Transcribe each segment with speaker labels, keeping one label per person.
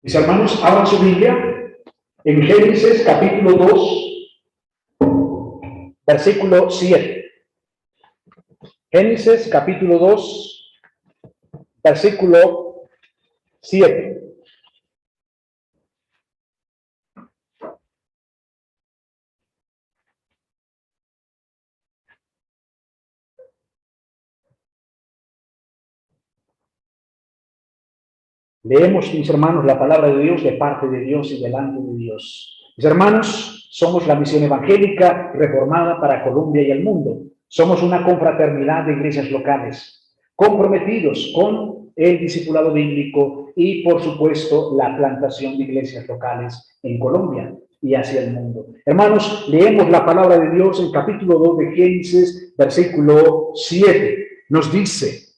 Speaker 1: Mis hermanos, abran su Biblia en Génesis capítulo 2, versículo 7. Génesis capítulo 2, versículo 7. Leemos, mis hermanos, la palabra de Dios de parte de Dios y delante de Dios. Mis hermanos, somos la misión evangélica reformada para Colombia y el mundo. Somos una confraternidad de iglesias locales, comprometidos con el discipulado bíblico y, por supuesto, la plantación de iglesias locales en Colombia y hacia el mundo. Hermanos, leemos la palabra de Dios en capítulo 2 de Génesis, versículo 7. Nos dice: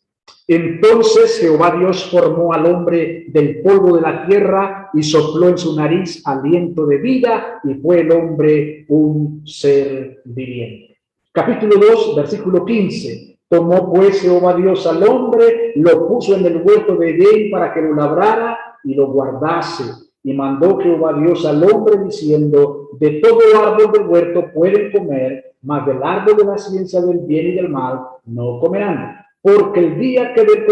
Speaker 1: entonces Jehová Dios formó al hombre del polvo de la tierra y sopló en su nariz aliento de vida, y fue el hombre un ser viviente. Capítulo 2, versículo 15. Tomó pues Jehová Dios al hombre, lo puso en el huerto de Edén para que lo labrara y lo guardase. Y mandó Jehová Dios al hombre diciendo: de todo árbol del huerto pueden comer, mas del árbol de la ciencia del bien y del mal no comerán, porque el día que de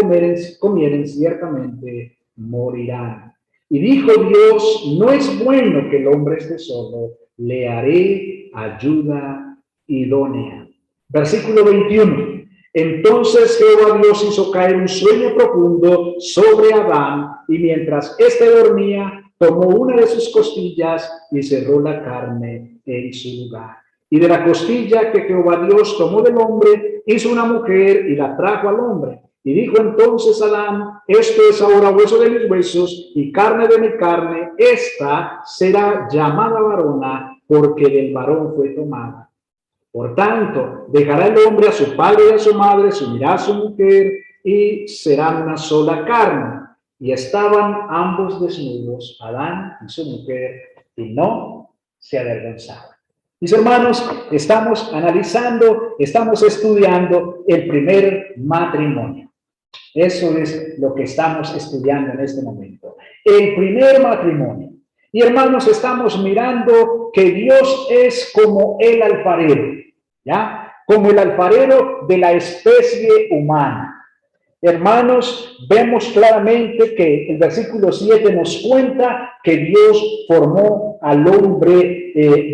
Speaker 1: comieren ciertamente morirán. Y dijo Dios: no es bueno que el hombre esté solo, le haré ayuda idónea. Versículo 21. Entonces Jehová Dios hizo caer un sueño profundo sobre Adán, y mientras éste dormía, tomó una de sus costillas y cerró la carne en su lugar. Y de la costilla que Jehová Dios tomó del hombre, hizo una mujer y la trajo al hombre. Y dijo entonces Adán: esto es ahora hueso de mis huesos y carne de mi carne. Esta será llamada varona, porque del varón fue tomada. Por tanto, dejará el hombre a su padre y a su madre, se unirá a su mujer, y serán una sola carne. Y estaban ambos desnudos, Adán y su mujer, y no se avergonzaban. Mis hermanos, estamos analizando, estamos estudiando el primer matrimonio. Eso es lo que estamos estudiando en este momento. El primer matrimonio. Y hermanos, estamos mirando que Dios es como el alfarero, ¿ya? Como el alfarero de la especie humana. Hermanos, vemos claramente que el versículo 7 nos cuenta que Dios formó al hombre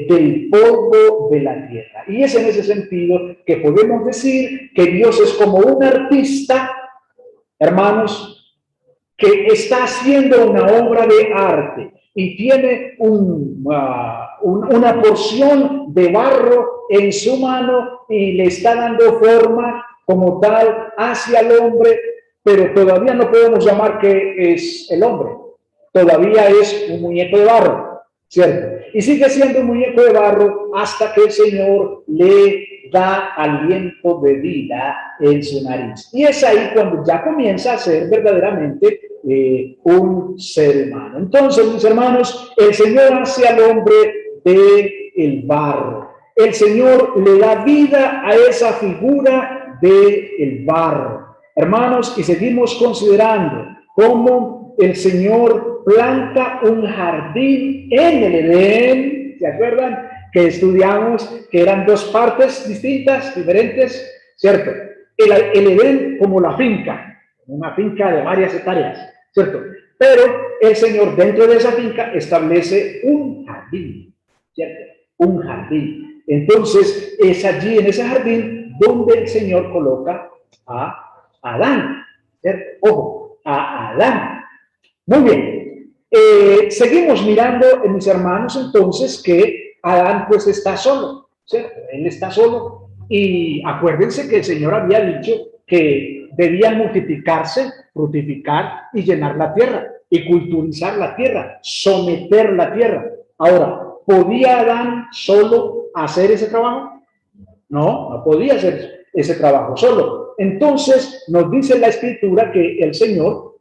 Speaker 1: del polvo de la tierra. Y es en ese sentido que podemos decir que Dios es como un artista, hermanos, que está haciendo una obra de arte y tiene una porción de barro en su mano y le está dando forma como tal hacia el hombre, pero todavía no podemos llamar que es el hombre. Todavía es un muñeco de barro, ¿cierto? Y sigue siendo un muñeco de barro hasta que el Señor le da aliento de vida en su nariz. Y es ahí cuando ya comienza a ser verdaderamente un ser humano. Entonces, mis hermanos, el Señor hace al hombre del barro. El Señor le da vida a esa figura del barro. Hermanos, y seguimos considerando cómo el Señor planta un jardín en el Edén. ¿Se acuerdan que estudiamos que eran dos partes distintas, diferentes? ¿Cierto? El Edén como la finca, una finca de varias hectáreas, ¿cierto? Pero el Señor dentro de esa finca establece un jardín, ¿cierto? Un jardín. Entonces es allí en ese jardín donde el Señor coloca a Adán, ¿cierto? Ojo, a Adán. Muy bien. Seguimos mirando, mis hermanos, entonces que Adán pues está solo, ¿cierto? Él está solo. Y acuérdense que el Señor había dicho que debían multiplicarse, fructificar y llenar la tierra, y culturizar la tierra, someter la tierra. Ahora, ¿podía Adán solo hacer ese trabajo? No, no podía hacer ese trabajo solo. Entonces nos dice la Escritura que el Señor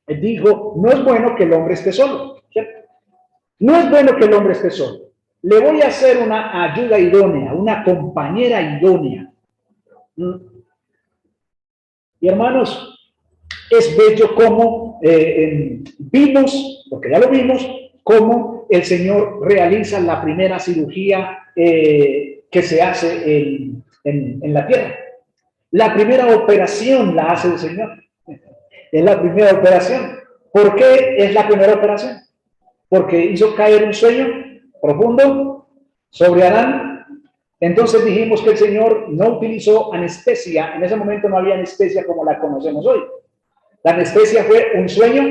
Speaker 1: dijo: no es bueno que el hombre esté solo, ¿cierto? No es bueno que el hombre esté solo. Le voy a hacer una ayuda idónea, una compañera idónea. Y hermanos, Es bello cómo vimos, porque ya lo vimos, cómo el Señor realiza la primera cirugía que se hace en la tierra. La primera operación la hace el Señor. Es la primera operación. ¿Por qué es la primera operación? Porque hizo caer un sueño profundo sobre Adán. Entonces dijimos que el Señor no utilizó anestesia. En ese momento no había anestesia como la conocemos hoy. La anestesia fue un sueño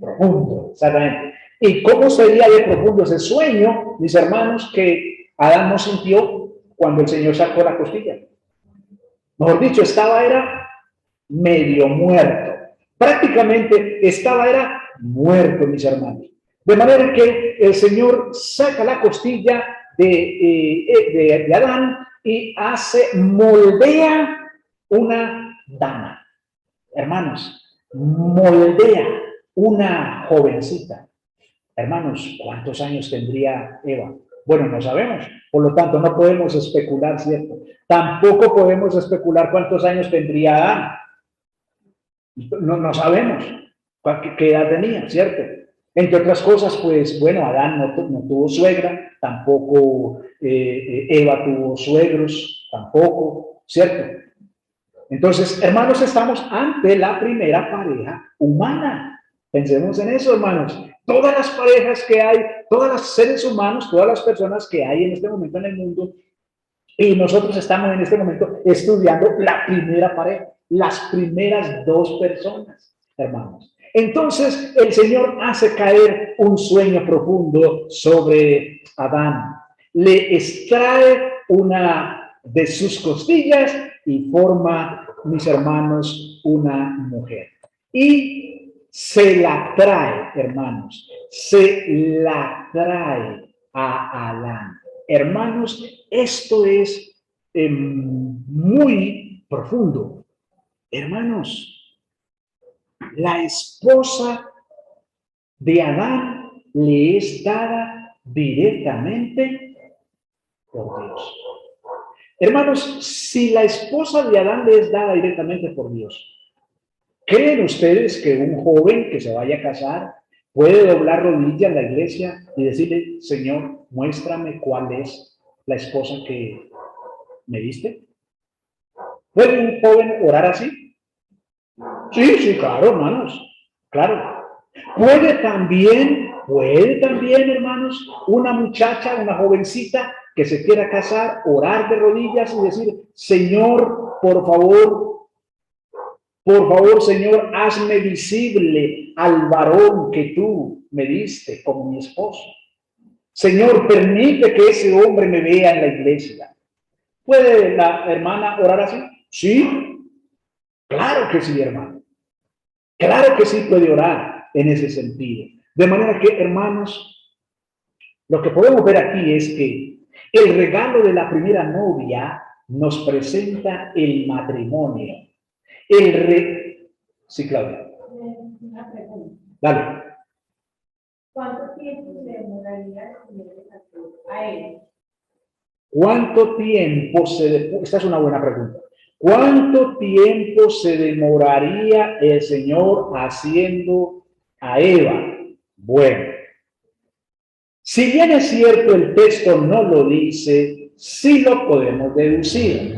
Speaker 1: profundo, exactamente. ¿Y cómo sería de profundo ese sueño, mis hermanos, que Adán no sintió cuando el Señor sacó la costilla? Mejor dicho, era medio muerto. Prácticamente era muerto, mis hermanos. De manera que el Señor saca la costilla de Adán y moldea una dama. Hermanos, moldea una jovencita. Hermanos, ¿cuántos años tendría Eva? Bueno, no sabemos, por lo tanto no podemos especular, ¿cierto? Tampoco podemos especular cuántos años tendría Adán. No sabemos qué edad tenía, ¿cierto? Entre otras cosas, pues, bueno, Adán no tuvo suegra, tampoco Eva tuvo suegros, tampoco, ¿cierto? Entonces, hermanos, estamos ante la primera pareja humana. Pensemos en eso, hermanos. Todas las parejas que hay, todos los seres humanos, todas las personas que hay en este momento en el mundo, y nosotros estamos en este momento estudiando la primera pareja, las primeras dos personas, hermanos. Entonces, el Señor hace caer un sueño profundo sobre Adán. Le extrae una de sus costillas y forma, mis hermanos, una mujer. Y se la trae, hermanos, se la trae a Adán. Hermanos, esto es muy profundo. Hermanos, la esposa de Adán le es dada directamente por Dios. Hermanos, si la esposa de Adán le es dada directamente por Dios, ¿creen ustedes que un joven que se vaya a casar puede doblar rodillas en la iglesia y decirle, Señor, muéstrame cuál es la esposa que me diste? ¿Puede un joven orar así? Sí, claro, hermanos, claro. Puede también, hermanos, una muchacha, una jovencita que se quiera casar, orar de rodillas y decir, Señor, por favor, Señor, hazme visible al varón que tú me diste como mi esposo. Señor, permite que ese hombre me vea en la iglesia. ¿Puede la hermana orar así? Sí, claro que sí, hermano. Claro que sí puede orar en ese sentido. De manera que, hermanos, lo que podemos ver aquí es que el regalo de la primera novia nos presenta el matrimonio. Sí, Claudia.
Speaker 2: Una pregunta.
Speaker 1: Dale.
Speaker 2: ¿Cuánto tiempo se demoraría a él?
Speaker 1: ¿Cuánto tiempo esta es una buena pregunta. ¿Cuánto tiempo se demoraría el Señor haciendo a Eva? Bueno, si bien es cierto el texto no lo dice, sí lo podemos deducir.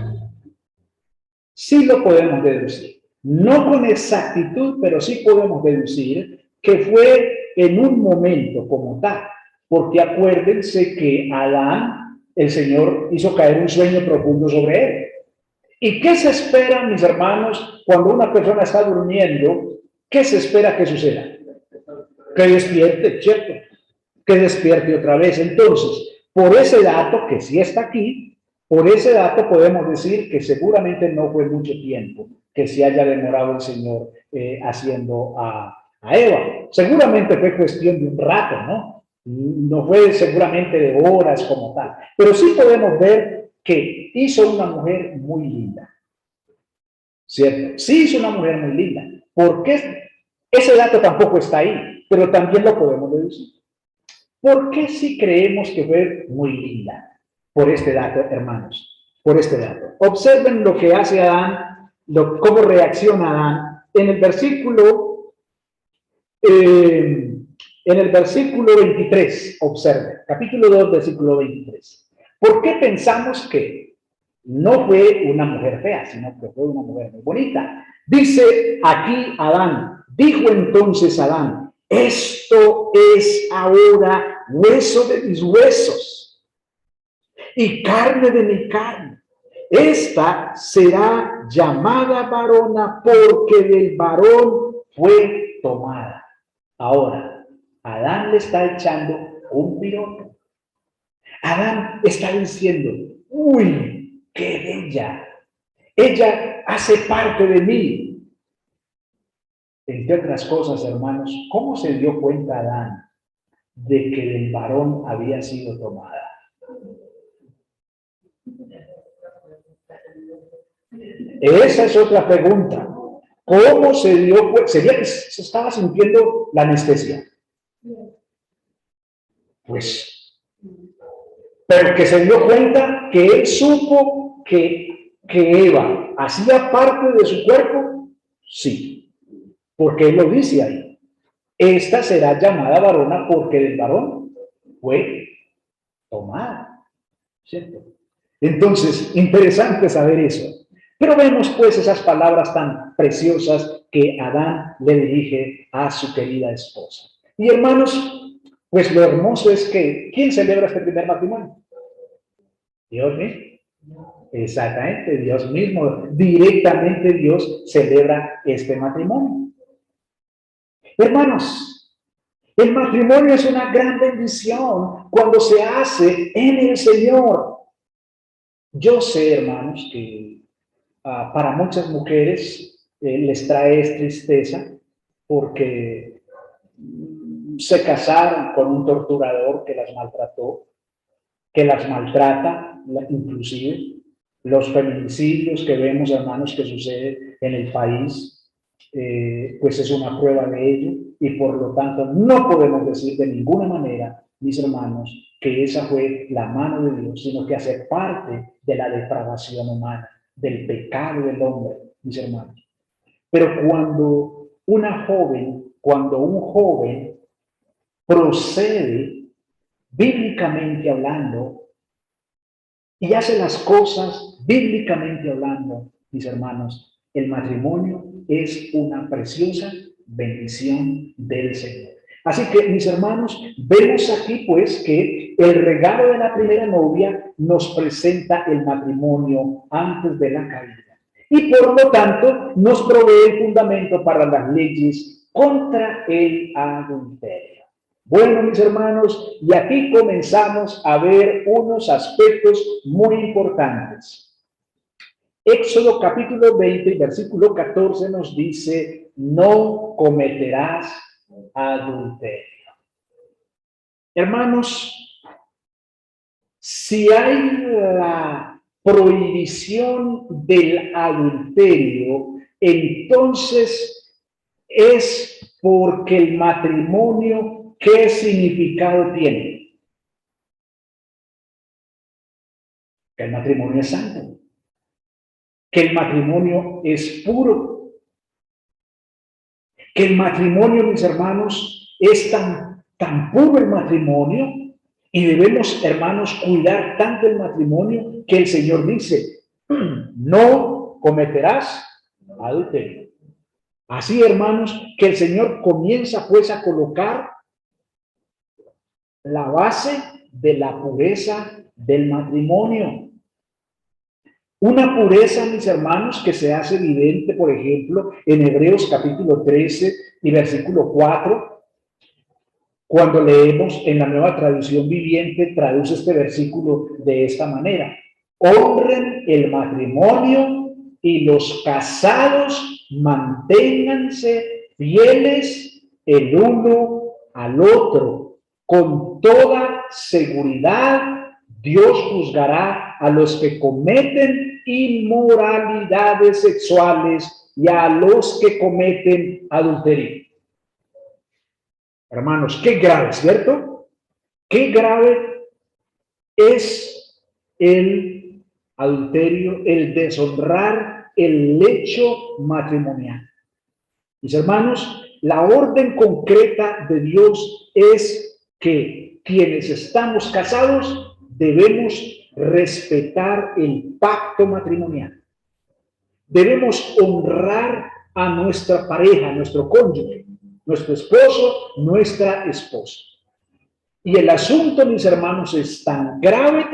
Speaker 1: Sí lo podemos deducir. No con exactitud, pero sí podemos deducir que fue en un momento como tal. Porque acuérdense que Adán, el Señor hizo caer un sueño profundo sobre él. ¿Y qué se espera, mis hermanos, cuando una persona está durmiendo? ¿Qué se espera que suceda? Que despierte, ¿cierto? Que despierte otra vez. Entonces, por ese dato, que sí está aquí, por ese dato podemos decir que seguramente no fue mucho tiempo que se haya demorado el Señor haciendo a Eva. Seguramente fue cuestión de un rato, ¿no? No fue seguramente de horas como tal. Pero sí podemos ver que hizo una mujer muy linda. ¿Cierto? Sí hizo una mujer muy linda. ¿Por qué? Ese dato tampoco está ahí, pero también lo podemos deducir. ¿Por qué si creemos que fue muy linda? Por este dato, hermanos, por este dato. Observen lo que hace Adán, cómo reacciona Adán en el versículo 23, observe, capítulo 2, versículo 23. ¿Por qué pensamos que no fue una mujer fea, sino que fue una mujer muy bonita? Dice aquí Adán, dijo entonces Adán, esto es ahora hueso de mis huesos y carne de mi carne. Esta será llamada varona porque del varón fue tomada. Ahora, Adán le está echando un piropo. Adán está diciendo, uy, qué bella. Ella hace parte de mí. Entre otras cosas, hermanos, ¿cómo se dio cuenta Adán de que del varón había sido tomada? Esa es otra pregunta. ¿Cómo se dio cuenta? ¿Sería que se estaba sintiendo la anestesia? Pues, pero que se dio cuenta que él supo que Eva hacía parte de su cuerpo, sí, porque él lo dice ahí. Esta será llamada varona porque del varón fue tomada, ¿cierto? Entonces, interesante saber eso. Pero vemos pues esas palabras tan preciosas que Adán le dirige a su querida esposa. Y hermanos, pues lo hermoso es que, ¿quién celebra este primer matrimonio? Dios mismo. Exactamente, Dios mismo. Directamente Dios celebra este matrimonio. Hermanos, el matrimonio es una gran bendición cuando se hace en el Señor. Yo sé, hermanos, que para muchas mujeres les trae tristeza porque se casaron con un torturador que las maltrató, que las maltrata, inclusive los feminicidios que vemos, hermanos, que sucede en el país, pues es una prueba de ello y por lo tanto no podemos decir de ninguna manera, mis hermanos, que esa fue la mano de Dios, sino que hace parte de la depravación humana, del pecado del hombre, mis hermanos. Pero cuando un joven procede bíblicamente hablando y hace las cosas bíblicamente hablando, mis hermanos, el matrimonio es una preciosa bendición del Señor. Así que, mis hermanos, vemos aquí pues que el regalo de la primera novia nos presenta el matrimonio antes de la caída. Y por lo tanto, nos provee el fundamento para las leyes contra el adulterio. Bueno, mis hermanos, y aquí comenzamos a ver unos aspectos muy importantes. Éxodo capítulo 20, versículo 14 nos dice, no cometerás adulterio. Hermanos, si hay la prohibición del adulterio, entonces es porque el matrimonio, ¿qué significado tiene? Que el matrimonio es santo, que el matrimonio es puro, que el matrimonio, mis hermanos, es tan puro el matrimonio y debemos, hermanos, cuidar tanto el matrimonio que el Señor dice, no cometerás adulterio. Así, hermanos, que el Señor comienza pues a colocar la base de la pureza del matrimonio. Una pureza, mis hermanos, que se hace evidente, por ejemplo, en Hebreos capítulo 13 y versículo 4, cuando leemos en la Nueva Traducción Viviente, traduce este versículo de esta manera. Honren el matrimonio y los casados manténganse fieles el uno al otro. Con toda seguridad, Dios juzgará a los que cometen inmoralidades sexuales y a los que cometen adulterio. Hermanos, qué grave, ¿cierto? Qué grave es el adulterio, el deshonrar el lecho matrimonial. Mis hermanos, la orden concreta de Dios es que quienes estamos casados debemos respetar el pacto matrimonial. Debemos honrar a nuestra pareja, a nuestro cónyuge, nuestro esposo, nuestra esposa. Y el asunto, mis hermanos, es tan grave,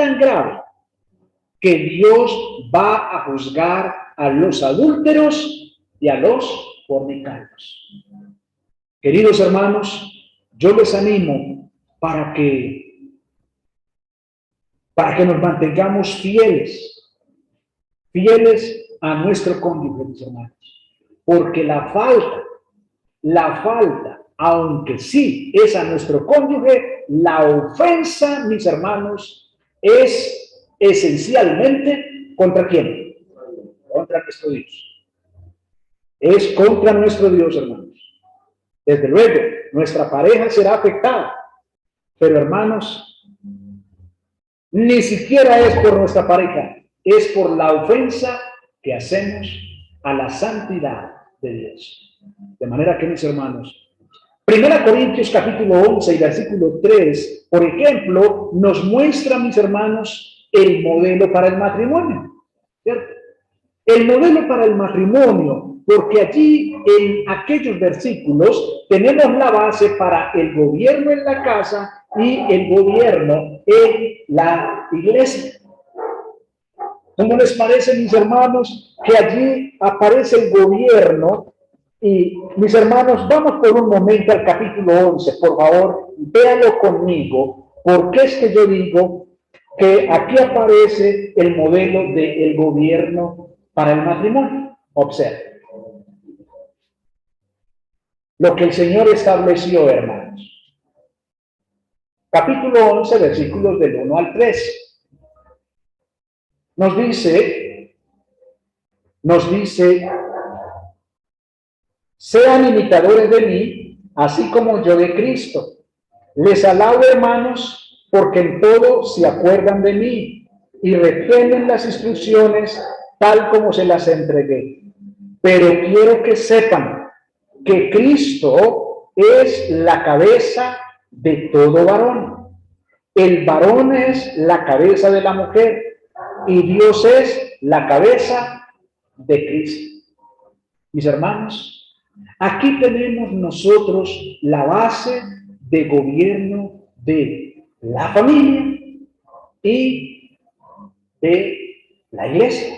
Speaker 1: que Dios va a juzgar a los adúlteros y a los fornicarios. Queridos hermanos, yo les animo para que nos mantengamos fieles a nuestro cónyuge, mis hermanos, porque la falta, aunque sí es a nuestro cónyuge, la ofensa, mis hermanos, es esencialmente ¿contra quién? Contra nuestro Dios. Es contra nuestro Dios, hermanos. Desde luego, nuestra pareja será afectada, pero hermanos, ni siquiera es por nuestra pareja, es por la ofensa que hacemos a la santidad de Dios. De manera que, mis hermanos, 1 Corintios capítulo 11 y versículo 3, por ejemplo, nos muestra, mis hermanos, el modelo para el matrimonio, ¿cierto? El modelo para el matrimonio, porque allí en aquellos versículos tenemos la base para el gobierno en la casa y el gobierno en la iglesia. ¿Cómo les parece, mis hermanos, que allí aparece el gobierno? Y mis hermanos, vamos por un momento al capítulo 11, por favor, véalo conmigo, porque es que yo digo que aquí aparece el modelo del gobierno para el matrimonio. Observe lo que el Señor estableció, hermanos. Capítulo 11, versículos del 1 al 3. Nos dice, sean imitadores de mí, así como yo de Cristo. Les alabo, hermanos, porque en todo se acuerdan de mí y retienen las instrucciones tal como se las entregué. Pero quiero que sepan que Cristo es la cabeza de todo varón. El varón es la cabeza de la mujer y Dios es la cabeza de Cristo. Mis hermanos, aquí tenemos nosotros la base de gobierno de la familia y de la iglesia.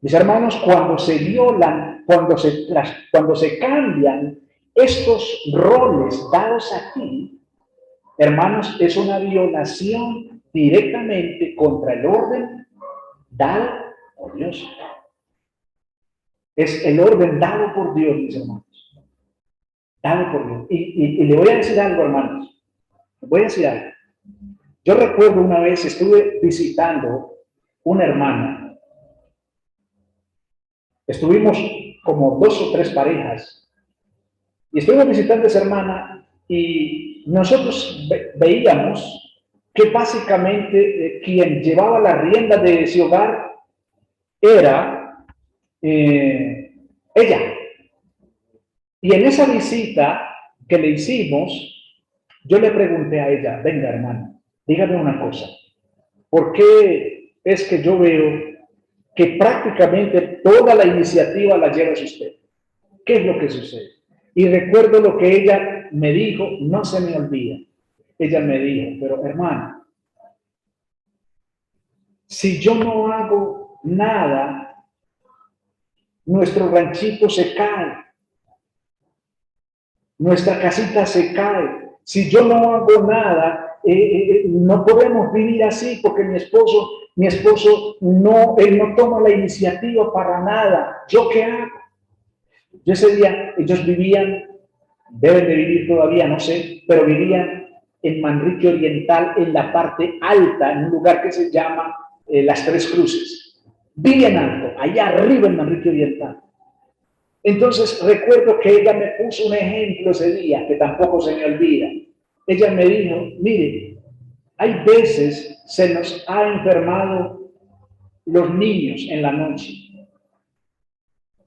Speaker 1: Mis hermanos, cuando se violan, cuando se cambian estos roles dados aquí, hermanos, es una violación directamente contra el orden dado por Dios. Es el orden dado por Dios, mis hermanos. Dado por Dios. Y le voy a decir algo, hermanos. Le voy a decir algo. Yo recuerdo una vez estuve visitando una hermana. Estuvimos como 2 o 3 parejas. Y estuvimos visitando a esa hermana y nosotros veíamos que básicamente quien llevaba la rienda de ese hogar era ella. Y en esa visita que le hicimos, yo le pregunté a ella, venga hermana, dígame una cosa, ¿por qué es que yo veo que prácticamente toda la iniciativa la lleva usted? ¿Qué es lo que sucede? Y recuerdo lo que ella me dijo, no se me olvida. Ella me dijo, pero hermana, si yo no hago nada, nuestro ranchito se cae, nuestra casita se cae. Si yo no hago nada, no podemos vivir así porque mi esposo no, él no toma la iniciativa para nada. ¿Yo qué hago? Yo ese día, ellos vivían, deben de vivir todavía, no sé, pero vivían en Manrique Oriental, en la parte alta, en un lugar que se llama Las Tres Cruces. Bien alto, allá arriba en Manrique Oriental. Entonces recuerdo que ella me puso un ejemplo ese día, que tampoco se me olvida. Ella me dijo, mire, hay veces se nos ha enfermado los niños en la noche.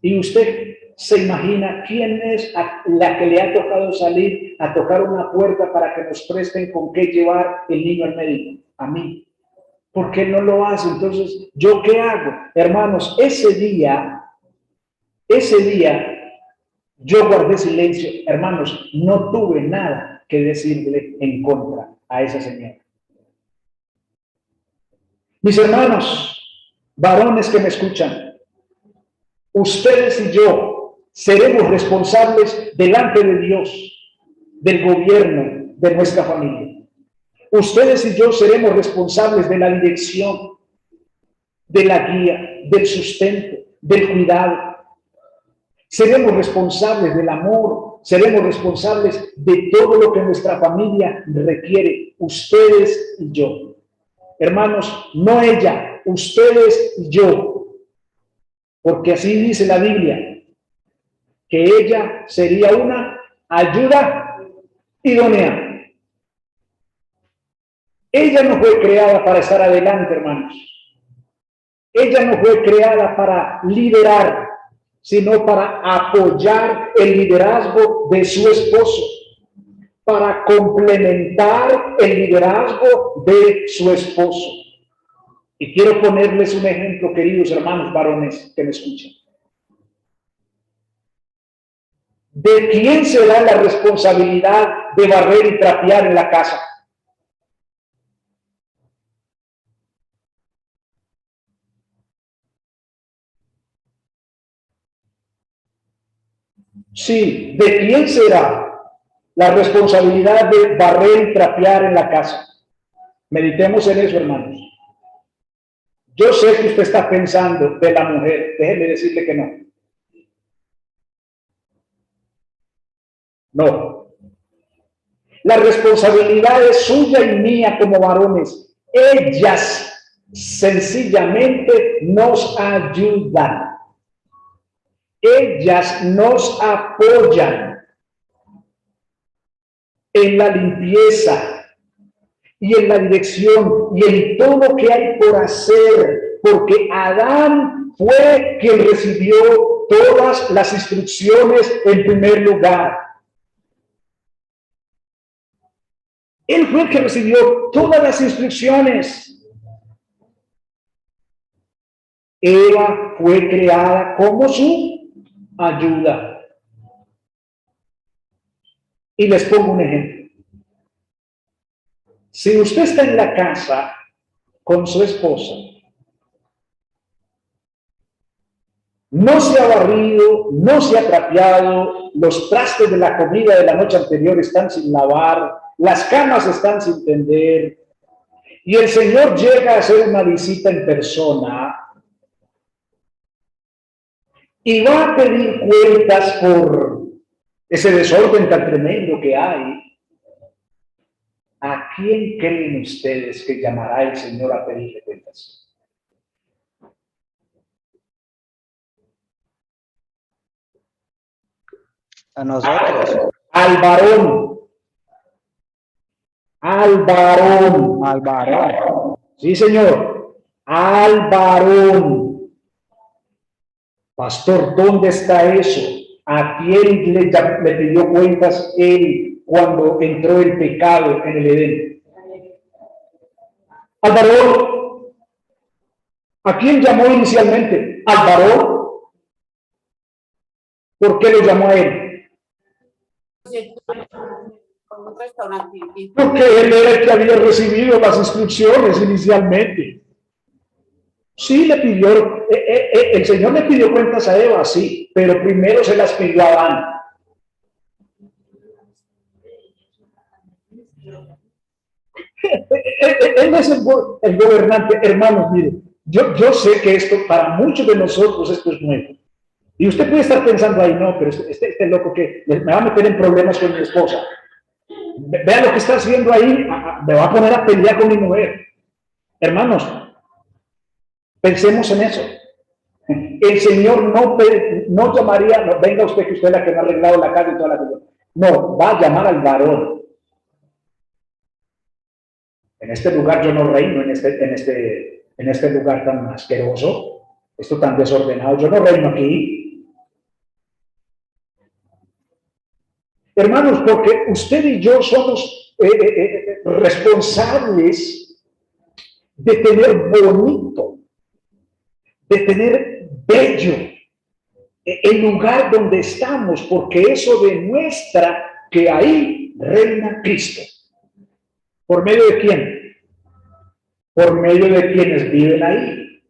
Speaker 1: Y usted se imagina quién es la que le ha tocado salir a tocar una puerta para que nos presten con qué llevar el niño al médico. A mí. ¿Por qué no lo hace? Entonces, ¿yo qué hago? Hermanos, ese día, yo guardé silencio. Hermanos, no tuve nada que decirle en contra a esa señora. Mis hermanos, varones que me escuchan, ustedes y yo seremos responsables delante de Dios, del gobierno, de nuestra familia. Ustedes y yo seremos responsables de la dirección, de la guía, del sustento, del cuidado. Seremos responsables del amor, seremos responsables de todo lo que nuestra familia requiere, ustedes y yo. Hermanos, no ella, ustedes y yo, porque así dice la Biblia, que ella sería una ayuda idónea. Ella no fue creada para estar adelante, hermanos. Ella no fue creada para liderar, sino para apoyar el liderazgo de su esposo, para complementar el liderazgo de su esposo. Y quiero ponerles un ejemplo, queridos hermanos varones que me escuchan. ¿De quién será la responsabilidad de barrer y trapear en la casa? Sí, ¿de quién será la responsabilidad de barrer y trapear en la casa? Meditemos en eso, hermanos. Yo sé que usted está pensando de la mujer, déjeme decirle que no. No. La responsabilidad es suya y mía como varones. Ellas sencillamente nos ayudan. Ellas nos apoyan en la limpieza y en la dirección y en todo lo que hay por hacer, porque Adán fue quien recibió todas las instrucciones en primer lugar. Él fue el que recibió todas las instrucciones. Eva fue creada como su ayuda. Y les pongo un ejemplo. Si usted está en la casa con su esposa, no se ha barrido, no se ha trapeado, los trastes de la comida de la noche anterior están sin lavar, las camas están sin tender, y el Señor llega a hacer una visita en persona y va a pedir cuentas por ese desorden tan tremendo que hay. ¿A quién creen ustedes que llamará el Señor a pedirle cuentas?
Speaker 3: A nosotros.
Speaker 1: Al varón. Al varón.
Speaker 3: Al varón.
Speaker 1: Sí, señor. Al varón. Pastor, ¿dónde está eso? ¿A quién le pidió cuentas él cuando entró el pecado en el Edén? Al varón. ¿A quién llamó inicialmente? Al varón. ¿Por qué lo llamó a él? Porque él era el que había recibido las instrucciones inicialmente. Sí, le pidió, el Señor le pidió cuentas a Eva, sí, pero primero se las pidió a Adán. Él es el gobernante. Hermanos, mire, yo sé que esto, para muchos de nosotros, esto es nuevo. Y usted puede estar pensando ahí, no, pero este loco que me va a meter en problemas con mi esposa. Vea lo que está haciendo ahí, me va a poner a pelear con mi mujer. Hermanos, pensemos en eso. El Señor no llamaría, no, venga usted que usted es la que me ha arreglado la casa y toda la cosa. No, va a llamar al varón. En este lugar yo no reino, en este lugar tan asqueroso, esto tan desordenado, yo no reino aquí. Hermanos, porque usted y yo somos responsables de tener bonito, de tener bello el lugar donde estamos, porque eso demuestra que ahí reina Cristo. ¿Por medio de quién? Por medio de quienes viven ahí.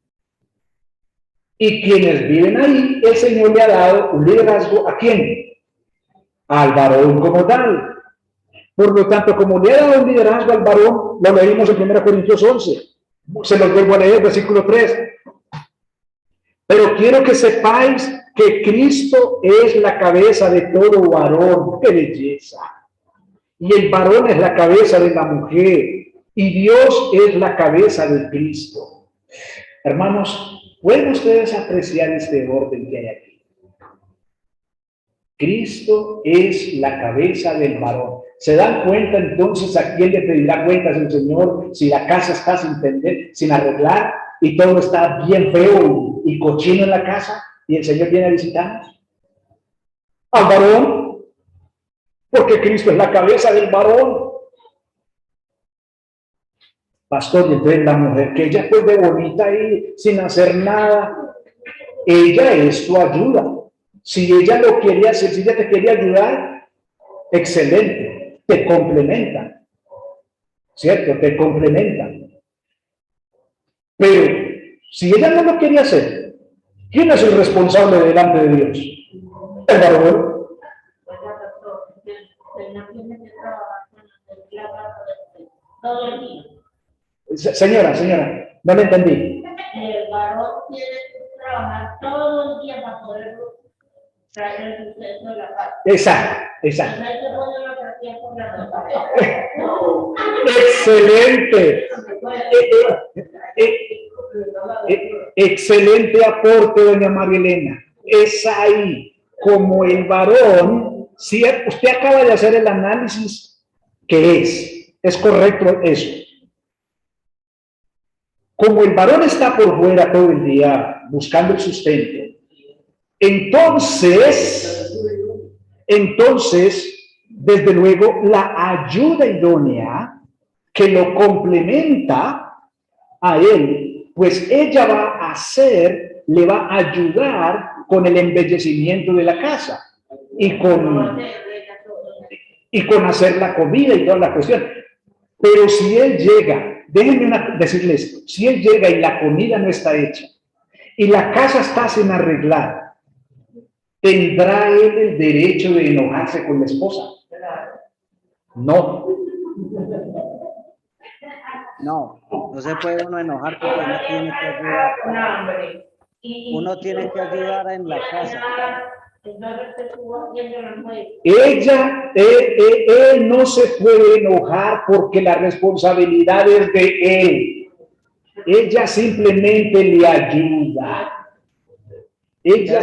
Speaker 1: Y quienes viven ahí, el Señor le ha dado un liderazgo ¿a quién? Al varón como tal. Por lo tanto, como le ha dado un liderazgo al varón, lo leímos en 1 Corintios 11. Se los vuelvo a leer, versículo 3. Pero quiero que sepáis que Cristo es la cabeza de todo varón. ¡Qué belleza! Y el varón es la cabeza de la mujer. Y Dios es la cabeza de Cristo. Hermanos, ¿pueden ustedes apreciar este orden que hay aquí? Cristo es la cabeza del varón. ¿Se dan cuenta entonces a quién le pedirá cuentas el Señor si la casa está sin tender, sin arreglar y todo está bien feo y cochino en la casa y el Señor viene a visitarnos? Al varón, porque Cristo es la cabeza del varón. Pastor, y entonces la mujer que ella pues de bonita ahí sin hacer nada, ella es tu ayuda. Si ella lo quería hacer, si ella te quería ayudar, excelente, te complementa, ¿cierto? Te complementa. Pero si ella no lo quería hacer, ¿quién es el responsable delante de Dios? El varón.
Speaker 2: Todo el día.
Speaker 1: Señora, no le entendí.
Speaker 2: El varón tiene que trabajar todo el día para poder traer el sustento de la casa.
Speaker 1: Exacto.
Speaker 2: No hay que poner la partida por la
Speaker 1: Excelente. Excelente aporte, doña María Elena. Es ahí, como el varón, si usted acaba de hacer el análisis, ¿qué es correcto eso. Como el varón está por fuera todo el día buscando el sustento, entonces, desde luego, la ayuda idónea que lo complementa a él, pues ella le va a ayudar con el embellecimiento de la casa y con hacer la comida y toda la cuestión. Pero si él llega, déjenme decirle esto, si él llega y la comida no está hecha y la casa está sin arreglar, ¿tendrá él el derecho de enojarse con la esposa? No.
Speaker 3: No se puede uno enojar porque uno tiene que ayudar. Uno tiene que ayudar en la casa.
Speaker 1: Él no se puede enojar porque la responsabilidad es de él. Ella simplemente le ayuda. Ella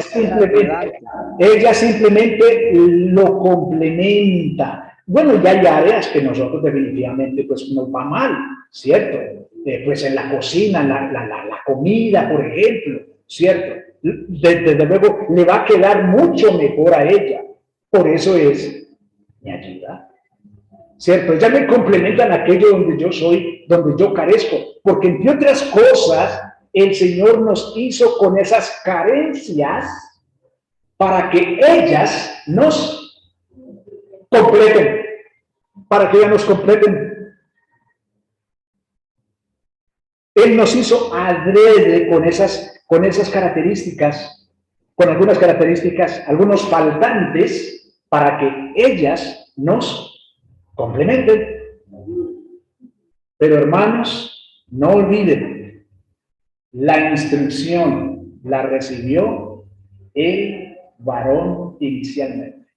Speaker 1: simplemente lo complementa. Bueno, ya hay áreas que nosotros definitivamente pues nos va mal, ¿cierto? Pues en la cocina, la comida, por ejemplo, ¿cierto? Desde luego le va a quedar mucho mejor a ella. Por eso me ayuda, ¿cierto? Ella me complementa en aquello donde yo soy, donde yo carezco, porque entre otras cosas, el Señor nos hizo con esas carencias para que ellas nos completen, Él nos hizo adrede con esas características, con algunas características, algunos faltantes, para que ellas nos complementen. Pero hermanos, no olviden, la instrucción la recibió el varón inicialmente.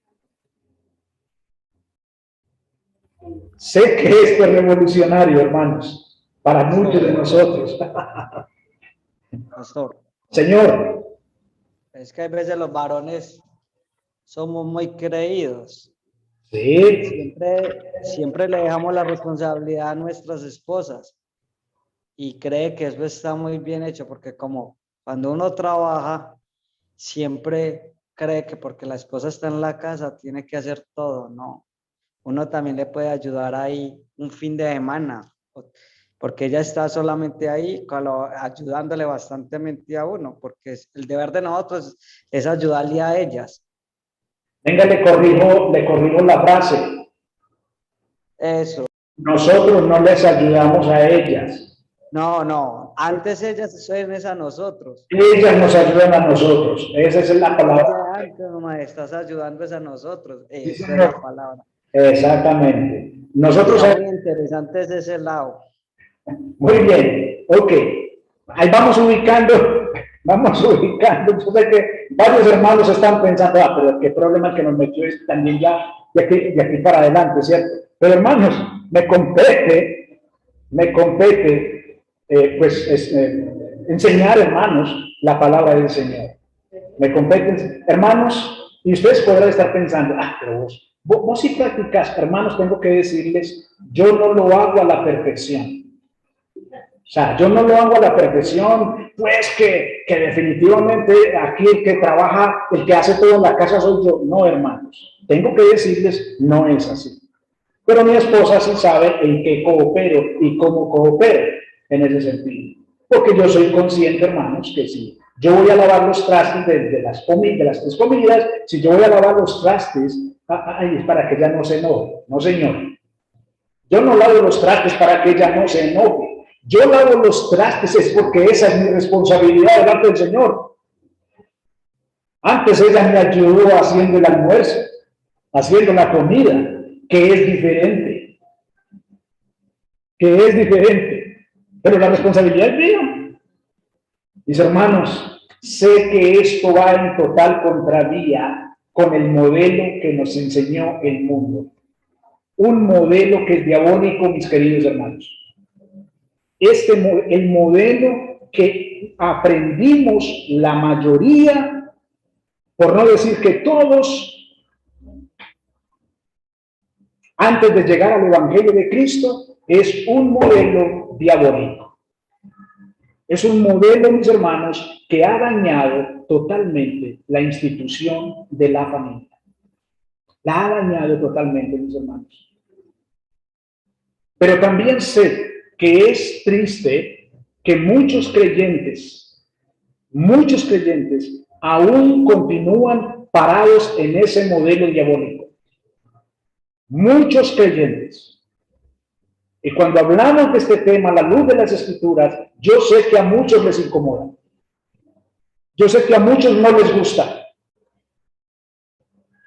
Speaker 1: Sé que esto es revolucionario, hermanos, para muchos de nosotros.
Speaker 3: Pastor.
Speaker 1: Señor.
Speaker 3: Es que a veces los varones somos muy creídos.
Speaker 1: Sí.
Speaker 3: Siempre le dejamos la responsabilidad a nuestras esposas y cree que eso está muy bien hecho porque como cuando uno trabaja siempre cree que porque la esposa está en la casa tiene que hacer todo, no. Uno también le puede ayudar ahí un fin de semana, porque ella está solamente ahí ayudándole bastantemente a uno, porque el deber de nosotros es ayudarle a ellas.
Speaker 1: Venga, le corrijo la frase.
Speaker 3: Eso.
Speaker 1: Nosotros no les ayudamos a ellas.
Speaker 3: No, antes ellas es a nosotros.
Speaker 1: Ellas nos ayudan a nosotros. Esa es la palabra.
Speaker 3: Antes, mamá, estás ayudando a nosotros.
Speaker 1: Sí,
Speaker 3: Esa es la palabra.
Speaker 1: Exactamente. Nosotros.
Speaker 3: Está muy interesante es ese lado.
Speaker 1: Muy bien, ok. Ahí vamos ubicando. Yo sé que varios hermanos están pensando, pero qué problema que nos metió es también ya de aquí para adelante, ¿cierto? Pero hermanos, me compete enseñar, hermanos, la palabra del Señor. Me compete, hermanos, y ustedes podrán estar pensando, pero vos sí practicas, hermanos, tengo que decirles, yo no lo hago a la perfección. O sea, yo no lo hago a la perfección, pues que definitivamente aquí el que trabaja, el que hace todo en la casa soy yo. No, hermanos, tengo que decirles, no es así. Pero mi esposa sí sabe en qué coopero y cómo coopero en ese sentido. Porque yo soy consciente, hermanos, que si yo voy a lavar los trastes de las tres comidas, si yo voy a lavar los trastes, es para que ella no se enoje. No, señor. Yo no lavo los trastes para que ella no se enoje. Yo lavo los trastes es porque esa es mi responsabilidad delante del Señor. Antes ella me ayudó haciendo el almuerzo, haciendo la comida, que es diferente. Pero la responsabilidad es mía. Mis hermanos, sé que esto va en total contravía con el modelo que nos enseñó el mundo. Un modelo que es diabólico, mis queridos hermanos. El modelo que aprendimos la mayoría, por no decir que todos, antes de llegar al Evangelio de Cristo, es un modelo diabólico. Es un modelo, mis hermanos, que ha dañado totalmente la institución de la familia. La ha dañado totalmente, mis hermanos. Pero también sé que es triste que muchos creyentes aún continúan parados en ese modelo diabólico. Muchos creyentes. Y cuando hablamos de este tema, a la luz de las Escrituras, yo sé que a muchos les incomoda. Yo sé que a muchos no les gusta.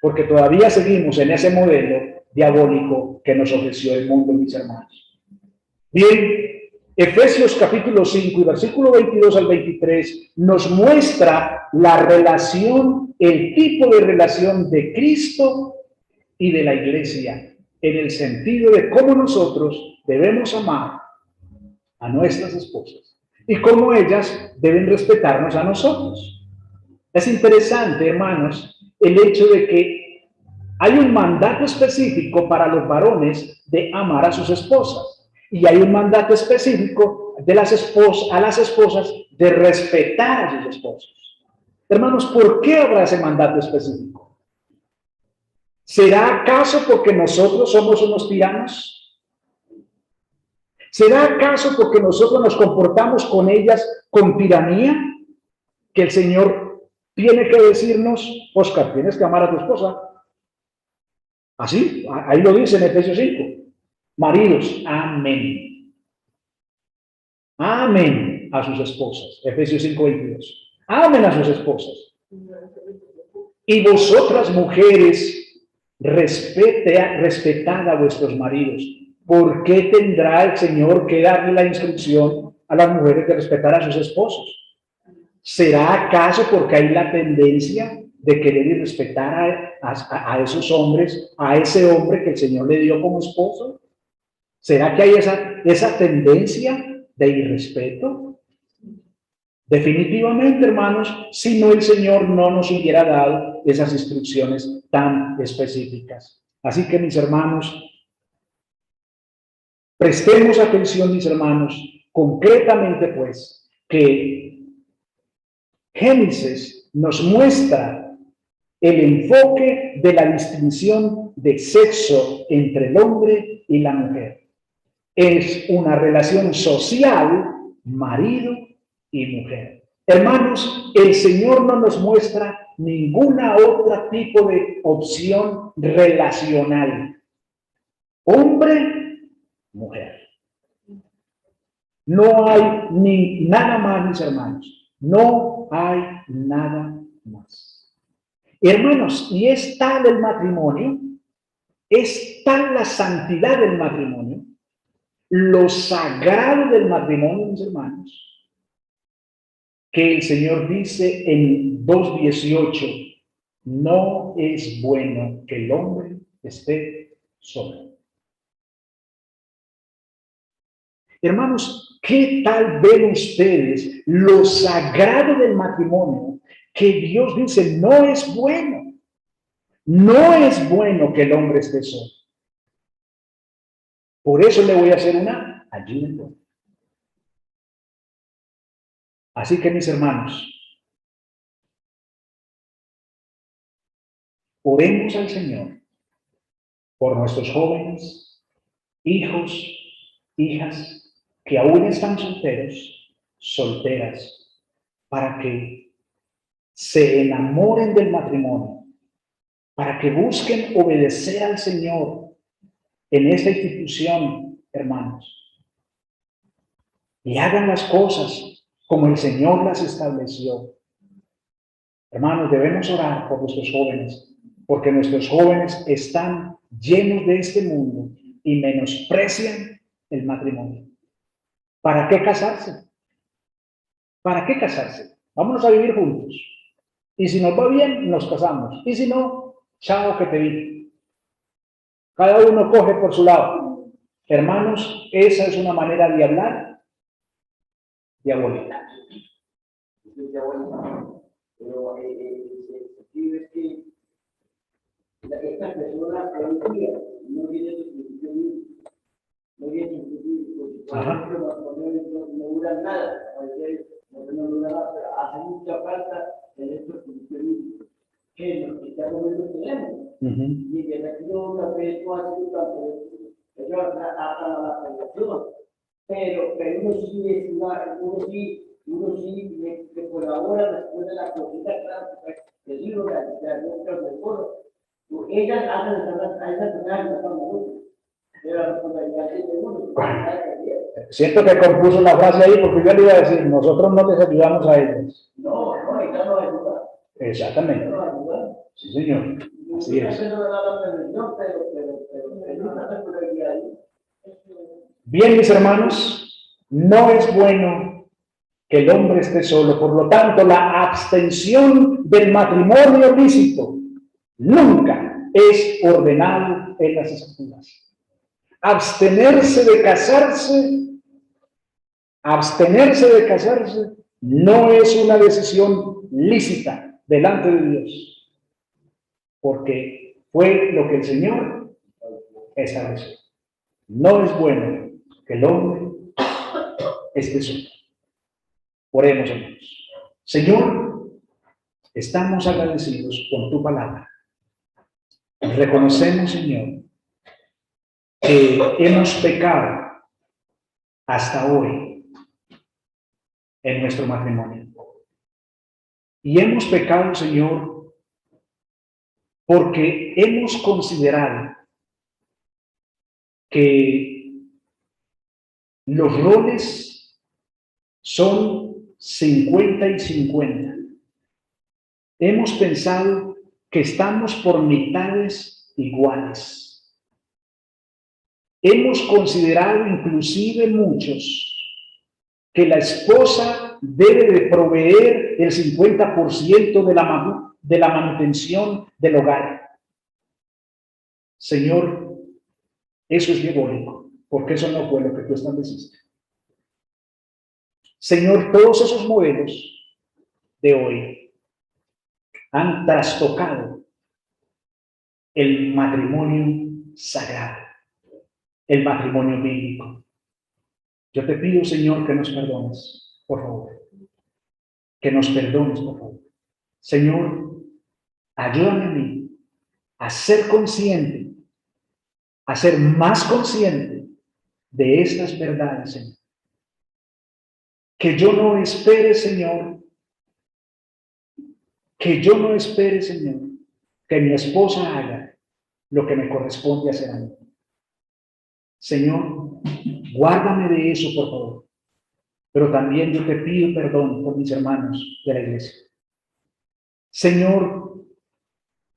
Speaker 1: Porque todavía seguimos en ese modelo diabólico que nos ofreció el mundo, mis hermanos. Bien, Efesios capítulo 5 y versículo 22 al 23 nos muestra la relación, el tipo de relación de Cristo y de la iglesia, en el sentido de cómo nosotros debemos amar a nuestras esposas y cómo ellas deben respetarnos a nosotros. Es interesante, hermanos, el hecho de que hay un mandato específico para los varones de amar a sus esposas. Y hay un mandato específico a las esposas de respetar a sus esposos. Hermanos, ¿por qué habrá ese mandato específico? ¿Será acaso porque nosotros somos unos tiranos? ¿Será acaso porque nosotros nos comportamos con ellas con tiranía? Que el Señor tiene que decirnos, Oscar, tienes que amar a tu esposa. Así, ahí lo dice en Efesios 5. Maridos, amén. Amen a sus esposas. Efesios 5:22. Amen a sus esposas. Y vosotras, mujeres, respetad a vuestros maridos. ¿Por qué tendrá el Señor que darle la instrucción a las mujeres de respetar a sus esposos? ¿Será acaso porque hay la tendencia de querer respetar a esos hombres, a ese hombre que el Señor le dio como esposo? ¿Será que hay esa tendencia de irrespeto? Definitivamente, hermanos, si no, el Señor no nos hubiera dado esas instrucciones tan específicas. Así que, mis hermanos, prestemos atención, mis hermanos, concretamente, pues, que Génesis nos muestra el enfoque de la distinción de sexo entre el hombre y la mujer. Es una relación social, marido y mujer. Hermanos, el Señor no nos muestra ninguna otra tipo de opción relacional. Hombre, mujer. No hay ni nada más, mis hermanos. No hay nada más. Hermanos, y es tal el matrimonio, es tal la santidad del matrimonio, lo sagrado del matrimonio, mis hermanos, que el Señor dice en 2:18, no es bueno que el hombre esté solo. Hermanos, ¿qué tal ven ustedes lo sagrado del matrimonio que Dios dice no es bueno? No es bueno que el hombre esté solo. Por eso le voy a hacer una ayuda. Así que, mis hermanos, oremos al Señor por nuestros jóvenes, hijos, hijas, que aún están solteros, solteras, para que se enamoren del matrimonio, para que busquen obedecer al Señor en esta institución, hermanos, y hagan las cosas como el Señor las estableció. Hermanos, debemos orar por nuestros jóvenes, porque nuestros jóvenes están llenos de este mundo y menosprecian el matrimonio. ¿Para qué casarse? ¿Para qué casarse? Vámonos a vivir juntos. Y si nos va bien, nos casamos. Y si no, chao que te vi. Cada uno coge por su lado. Hermanos, esa es una manera de hablar diabólica.
Speaker 4: Pero es que esta persona hoy día no viene de principio mismo. No viene de principio. Por ejemplo, no dura nada. No dura nada, pero hace mucha falta en estos principios que los cristianos no tenemos. Y que la una vez no ha sido tan ellos atan a la relación. Pero uno sí le colabora después de la cosita, claro, que digo, de del foro. Ellas hacen a esa persona que mucho. Pero la responsabilidad es de uno.
Speaker 1: Siento que compuso la frase ahí porque yo le iba a decir, nosotros no les ayudamos a ellos.
Speaker 4: No, ella nos ayuda.
Speaker 1: Exactamente.
Speaker 4: Ella nos ayuda.
Speaker 1: Sí, señor. Así es. Bien, mis hermanos, no es bueno que el hombre esté solo. Por lo tanto, la abstención del matrimonio lícito nunca es ordenado en las Escrituras. Abstenerse de casarse no es una decisión lícita delante de Dios, porque fue lo que el Señor estableció. No es bueno que el hombre esté solo. Oremos, hermanos. Señor, estamos agradecidos por tu palabra. Reconocemos, Señor, que hemos pecado hasta hoy en nuestro matrimonio. Y hemos pecado, Señor, porque hemos considerado que los roles son 50 y 50. Hemos pensado que estamos por mitades iguales. Hemos considerado inclusive muchos que la esposa debe de proveer el 50% de la manutención del hogar. Señor, eso es diabólico, porque eso no fue lo que tú estableciste. Señor, todos esos modelos de hoy han trastocado el matrimonio sagrado, el matrimonio bíblico. Yo te pido, Señor, que nos perdones, por favor. Que nos perdones, por favor. Señor, ayúdame a mí a ser consciente, a ser más consciente de estas verdades, Señor. Que yo no espere, Señor, que mi esposa haga lo que me corresponde hacer a mí. Señor, guárdame de eso, por favor. Pero también yo te pido perdón por mis hermanos de la iglesia. Señor,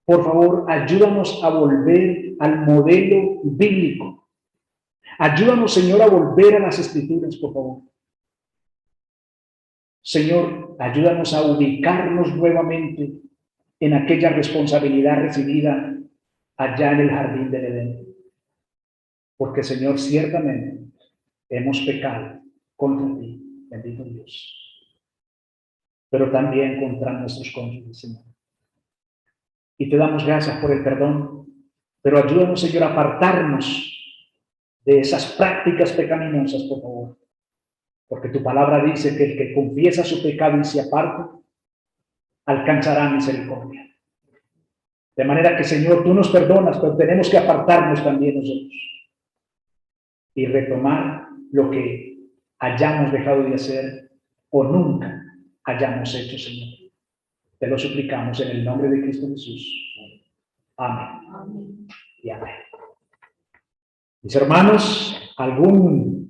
Speaker 1: por favor, ayúdanos a volver al modelo bíblico. Ayúdanos, Señor, a volver a las Escrituras, por favor. Señor, ayúdanos a ubicarnos nuevamente en aquella responsabilidad recibida allá en el jardín del Edén. Porque, Señor, ciertamente hemos pecado contra ti, bendito Dios, pero también contra nuestros cónyuges, Señor. Y te damos gracias por el perdón, pero ayúdanos, Señor, a apartarnos de esas prácticas pecaminosas, por favor. Porque tu palabra dice que el que confiesa su pecado y se aparta, alcanzará misericordia. De manera que, Señor, tú nos perdonas, pero tenemos que apartarnos también nosotros y retomar lo que hayamos dejado de hacer o nunca hayamos hecho, Señor. Te lo suplicamos en el nombre de Cristo Jesús. Amén.
Speaker 2: Amén.
Speaker 1: Y amén. Mis hermanos, ¿algún